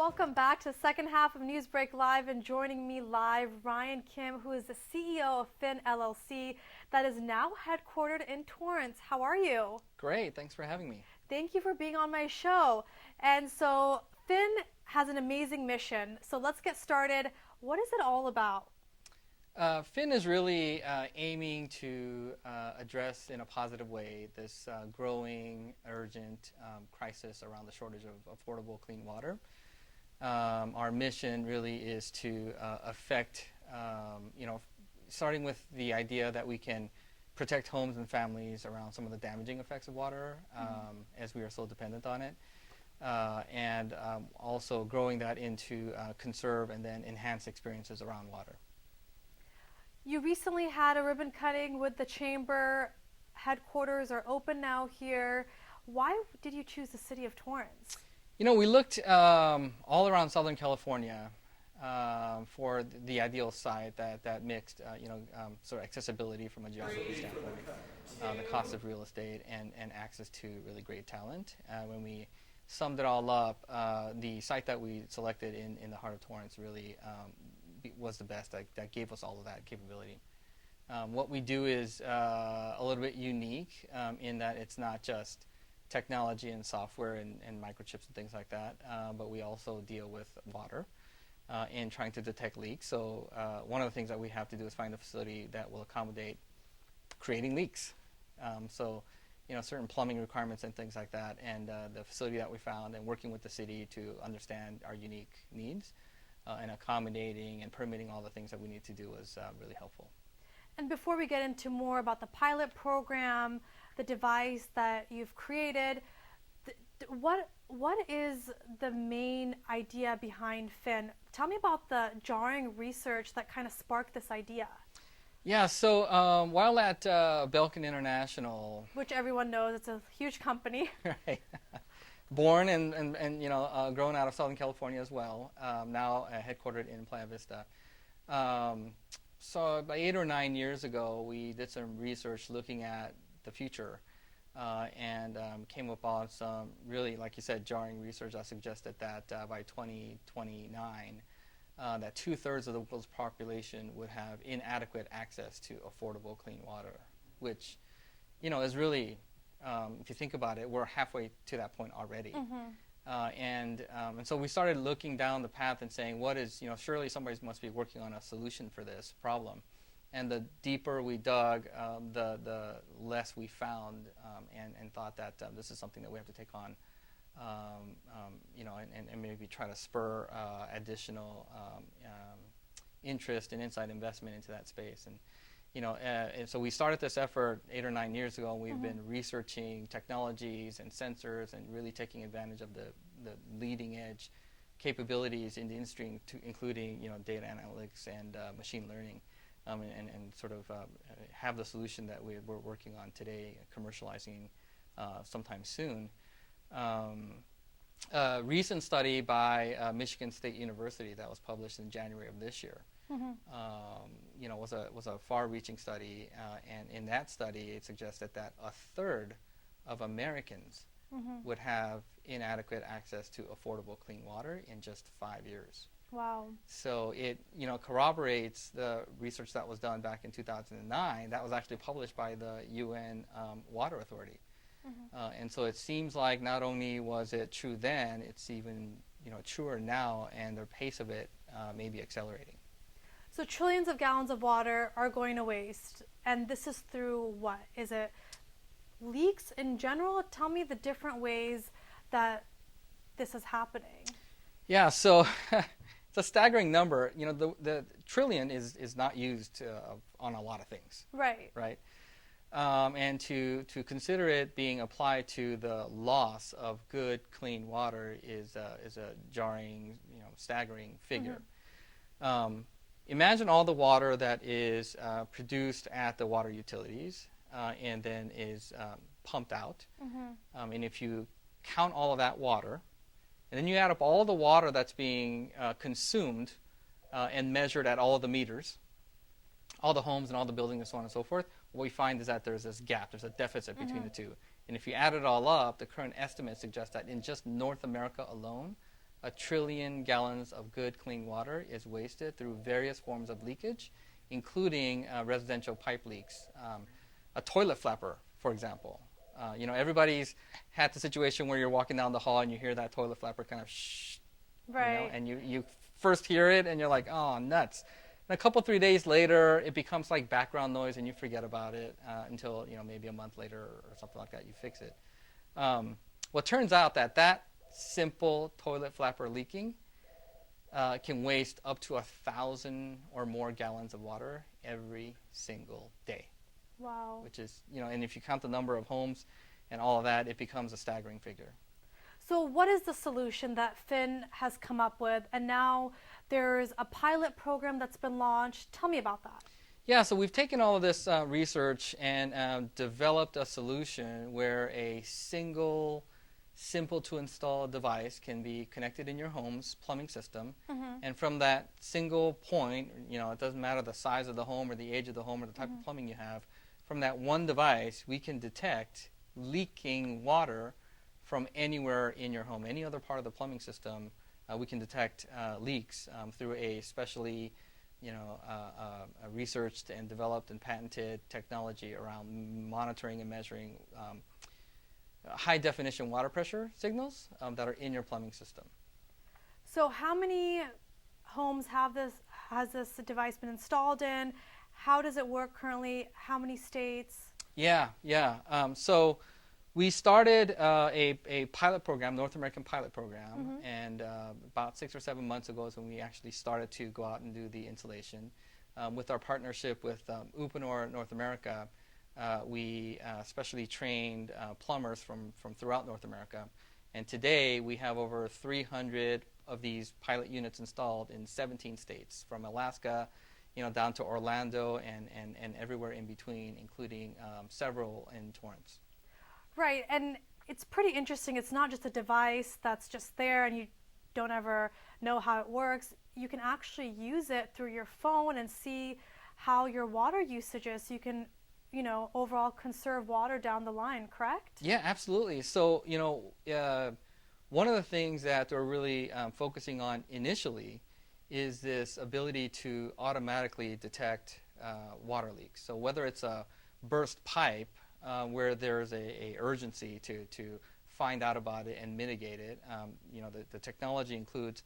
Welcome back to the second half of NewsBreak Live, and joining me live, Ryan Kim, who is the CEO of Phyn LLC that is now headquartered in Torrance. How are you? Great, thanks for having me. Thank you for being on my show. And so Phyn has an amazing mission. So let's get started. What is it all about? Phyn is really aiming to address in a positive way this growing, urgent crisis around the shortage of affordable clean water. Our mission really is to affect, starting with the idea that we can protect homes and families around some of the damaging effects of water, as we are so dependent on it, and also growing that into conserve and then enhance experiences around water. You recently had a ribbon cutting with the chamber. Headquarters are open now here. Why did you choose the city of Torrance? You know, we looked all around Southern California for the ideal site that mixed, sort of accessibility from a geography standpoint, the cost of real estate, and access to really great talent. When we summed it all up, the site that we selected in the heart of Torrance really was the best. That gave us all of that capability. What we do is a little bit unique in that it's not just technology and software and microchips and things like that, but we also deal with water and trying to detect leaks. So one of the things that we have to do is find a facility that will accommodate creating leaks. Certain plumbing requirements and things like that, and the facility that we found and working with the city to understand our unique needs and accommodating and permitting all the things that we need to do was really helpful. And before we get into more about the pilot program, the device that you've created, what is the main idea behind Phyn? Tell me about the jarring research that kind of sparked this idea. Yeah, so while at Belkin International, which everyone knows, it's a huge company. Right. Born and grown out of Southern California as well, now headquartered in Playa Vista. So about 8 or 9 years ago, we did some research looking at the future and came upon some really, like you said, jarring research that suggested that by 2029, that 2/3 of the world's population would have inadequate access to affordable clean water, which, is really, if you think about it, we're halfway to that point already. And so we started looking down the path and saying, what is, surely somebody must be working on a solution for this problem. And the deeper we dug, the less we found, and thought that this is something that we have to take on, and maybe try to spur additional interest and inside investment into that space. And so we started this effort 8 or 9 years ago, and we've been researching technologies and sensors and really taking advantage of the leading edge capabilities in the industry, including data analytics and machine learning, and sort of have the solution that we're working on today, commercializing sometime soon. A recent study by Michigan State University that was published in January of this year was a far-reaching study, and in that study it suggested that 1/3 of Americans would have inadequate access to affordable clean water in just 5 years. Wow. So it corroborates the research that was done back in 2009 that was actually published by the UN Water Authority. And so it seems like not only was it true then, it's even truer now, and the pace of it may be accelerating. So trillions of gallons of water are going to waste, and this is through what? Is it leaks in general? Tell me the different ways that this is happening. Yeah, so it's a staggering number. The trillion is not used on a lot of things. Right. Right. And to consider it being applied to the loss of good, clean water is a jarring, staggering figure. Imagine all the water that is produced at the water utilities and then is pumped out. And if you count all of that water, and then you add up all the water that's being consumed and measured at all of the meters, all the homes and all the buildings and so on and so forth, what we find is that there's this gap, there's a deficit between the two. And if you add it all up, the current estimates suggest that in just North America alone, 1 trillion gallons of good, clean water is wasted through various forms of leakage, including residential pipe leaks. A toilet flapper, for example. Everybody's had the situation where you're walking down the hall and you hear that toilet flapper kind of shh, Right. and you first hear it and you're like, oh, nuts. And a couple, 3 days later, it becomes like background noise and you forget about it until, maybe a month later or something like that, you fix it. Well, it turns out that simple toilet flapper leaking can waste up to 1,000 or more gallons of water every single day. Wow. Which is, and if you count the number of homes and all of that, it becomes a staggering figure. So what is the solution that Phyn has come up with? And now there's a pilot program that's been launched. Tell me about that. Yeah, so we've taken all of this research and developed a solution where a single, simple to install device can be connected in your home's plumbing system. Mm-hmm. And from that single point, it doesn't matter the size of the home or the age of the home or the type Mm-hmm. of plumbing you have, from that one device, we can detect leaking water from anywhere in your home. Any other part of the plumbing system, we can detect leaks through a specially researched and developed and patented technology around monitoring and measuring high-definition water pressure signals that are in your plumbing system. So how many homes has this device been installed in? How does it work currently? How many states? Yeah. So we started a pilot program, North American pilot program, Mm-hmm. and about 6 or 7 months ago is when we actually started to go out and do the installation. With our partnership with Uponor North America, we specially trained plumbers from throughout North America. And today we have over 300 of these pilot units installed in 17 states, from Alaska down to Orlando and everywhere in between, including several in Torrance. Right, and it's pretty interesting. It's not just a device that's just there and you don't ever know how it works. You can actually use it through your phone and see how your water usage is, so you can, overall conserve water down the line, correct? Yeah, absolutely. So, one of the things that we're really focusing on initially is this ability to automatically detect water leaks. So whether it's a burst pipe where there's a urgency to find out about it and mitigate it, the technology includes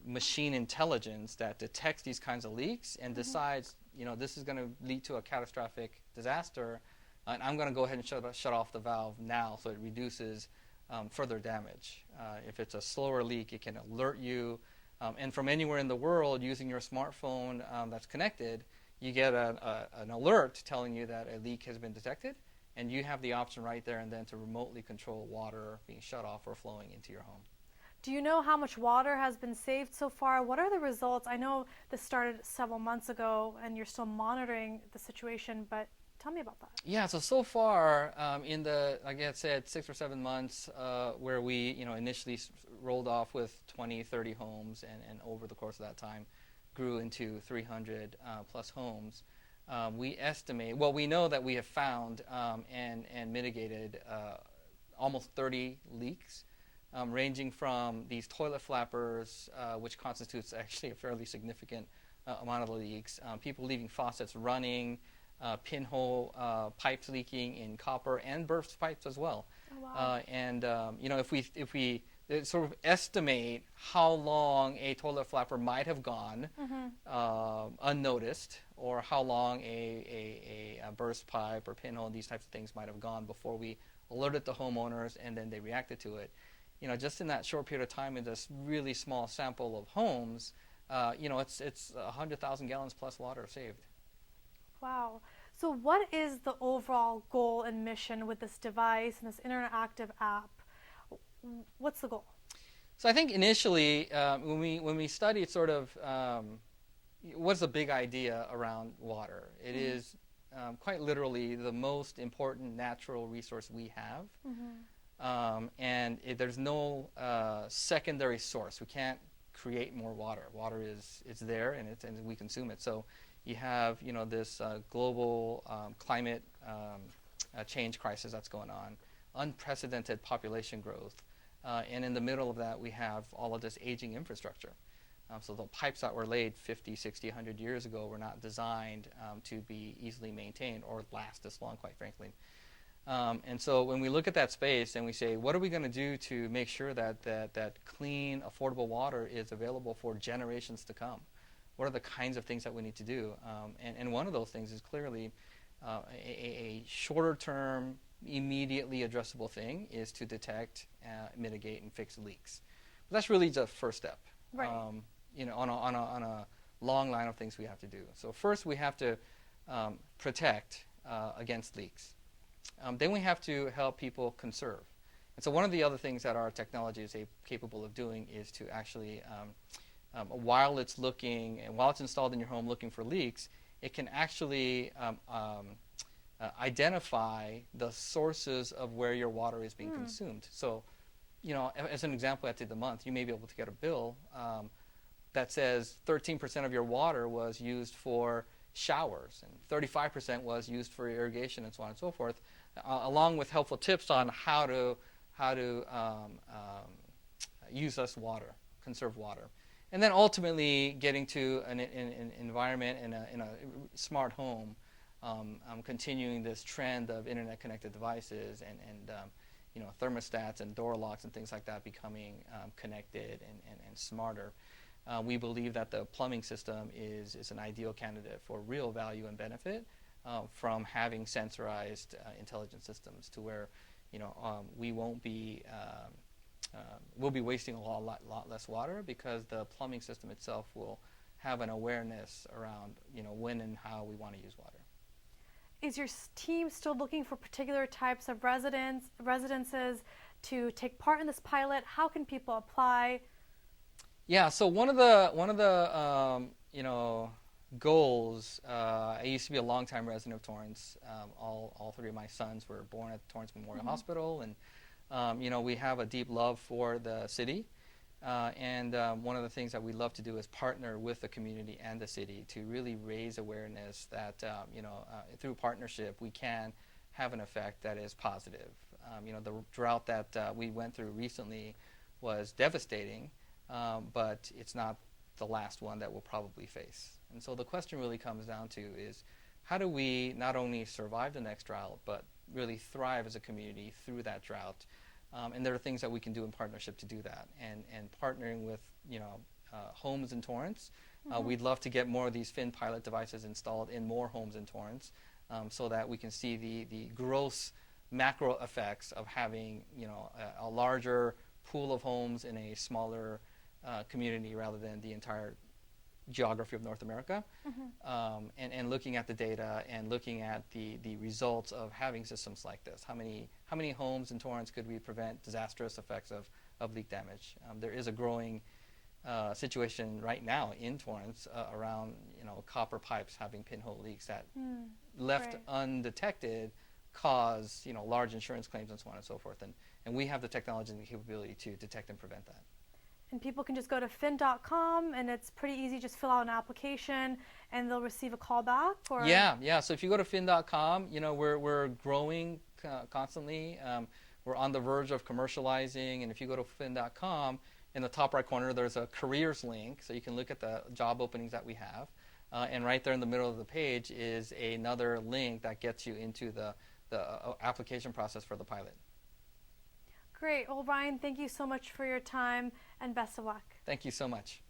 machine intelligence that detects these kinds of leaks and Mm-hmm. decides, this is going to lead to a catastrophic disaster, and I'm going to go ahead and shut off the valve now so it reduces further damage. If it's a slower leak, it can alert you, and from anywhere in the world, using your smartphone that's connected, you get an alert telling you that a leak has been detected, and you have the option right there and then to remotely control water being shut off or flowing into your home. Do you know how much water has been saved so far? What are the results? I know this started several months ago and you're still monitoring the situation, but tell me about that. Yeah, so far in the, like I said, 6 or 7 months where we initially rolled off with 20, 30 homes and over the course of that time grew into 300 plus homes, we know that we have found and mitigated almost 30 leaks, ranging from these toilet flappers, which constitutes actually a fairly significant amount of the leaks, people leaving faucets running, pinhole pipes leaking in copper and burst pipes as well. Oh, wow. If we sort of estimate how long a toilet flapper might have gone unnoticed, or how long a burst pipe or pinhole, these types of things might have gone before we alerted the homeowners and then they reacted to it. Just in that short period of time in this really small sample of homes, it's 100,000 gallons plus water saved. Wow. So what is the overall goal and mission with this device and this interactive app? What's the goal? So I think initially when we studied sort of what's the big idea around water, it is quite literally the most important natural resource we have. There's no secondary source. We can't create more water. Water it's there and we consume it. So you have this global climate change crisis that's going on, unprecedented population growth, And in the middle of that, we have all of this aging infrastructure. So the pipes that were laid 50, 60, 100 years ago were not designed to be easily maintained or last this long, quite frankly. And so when we look at that space and we say, what are we going to do to make sure that clean, affordable water is available for generations to come? What are the kinds of things that we need to do? And one of those things is clearly a shorter term, immediately addressable thing is to detect, mitigate, and fix leaks. But that's really the first step. Right. On a long line of things we have to do. So first we have to protect against leaks. Then we have to help people conserve. And so one of the other things that our technology is capable of doing is to actually, while it's installed in your home looking for leaks, it can actually identify the sources of where your water is being consumed. So, as an example, at the end of the month, you may be able to get a bill that says 13% of your water was used for showers and 35% was used for irrigation and so on and so forth, along with helpful tips on how to use less water, conserve water. And then ultimately getting to an environment in a smart home, continuing this trend of internet-connected devices and thermostats and door locks and things like that becoming connected and smarter. We believe that the plumbing system is an ideal candidate for real value and benefit from having sensorized intelligent systems to where we won't be we'll be wasting a lot less water because the plumbing system itself will have an awareness around when and how we want to use water. Is your team still looking for particular types of residences to take part in this pilot? How can people apply? Yeah, so one of the goals. I used to be a longtime resident of Torrance. All three of my sons were born at Torrance Memorial Hospital, and we have a deep love for the city. And one of the things that we love to do is partner with the community and the city to really raise awareness that through partnership we can have an effect that is positive. The drought that we went through recently was devastating, but it's not the last one that we'll probably face. And so the question really comes down to is how do we not only survive the next drought but really thrive as a community through that drought? And there are things that we can do in partnership to do that. And partnering with homes in Torrance, we'd love to get more of these Phyn pilot devices installed in more homes in Torrance, so that we can see the gross macro effects of having a larger pool of homes in a smaller community rather than the entire geography of North America, and looking at the data and looking at the results of having systems like this. How many homes in Torrance could we prevent disastrous effects of leak damage? There is a growing situation right now in Torrance around copper pipes having pinhole leaks that left undetected cause large insurance claims and so on and so forth. And we have the technology and the capability to detect and prevent that. And people can just go to phyn.com, and it's pretty easy. Just fill out an application, and they'll receive a call back. Or yeah. So if you go to phyn.com, we're growing constantly. We're on the verge of commercializing, and if you go to phyn.com, in the top right corner, there's a careers link, so you can look at the job openings that we have. And right there in the middle of the page is another link that gets you into the application process for the pilot. Great. Well, Ryan, thank you so much for your time, and best of luck. Thank you so much.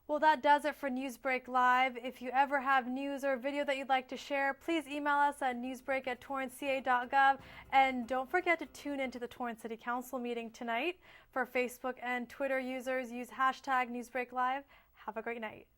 Well, that does it for NewsBreak Live. If you ever have news or video that you'd like to share, please email us at newsbreak@torranceca.gov. And don't forget to tune into the Torrance City Council meeting tonight. For Facebook and Twitter users, use #NewsBreakLive. Have a great night.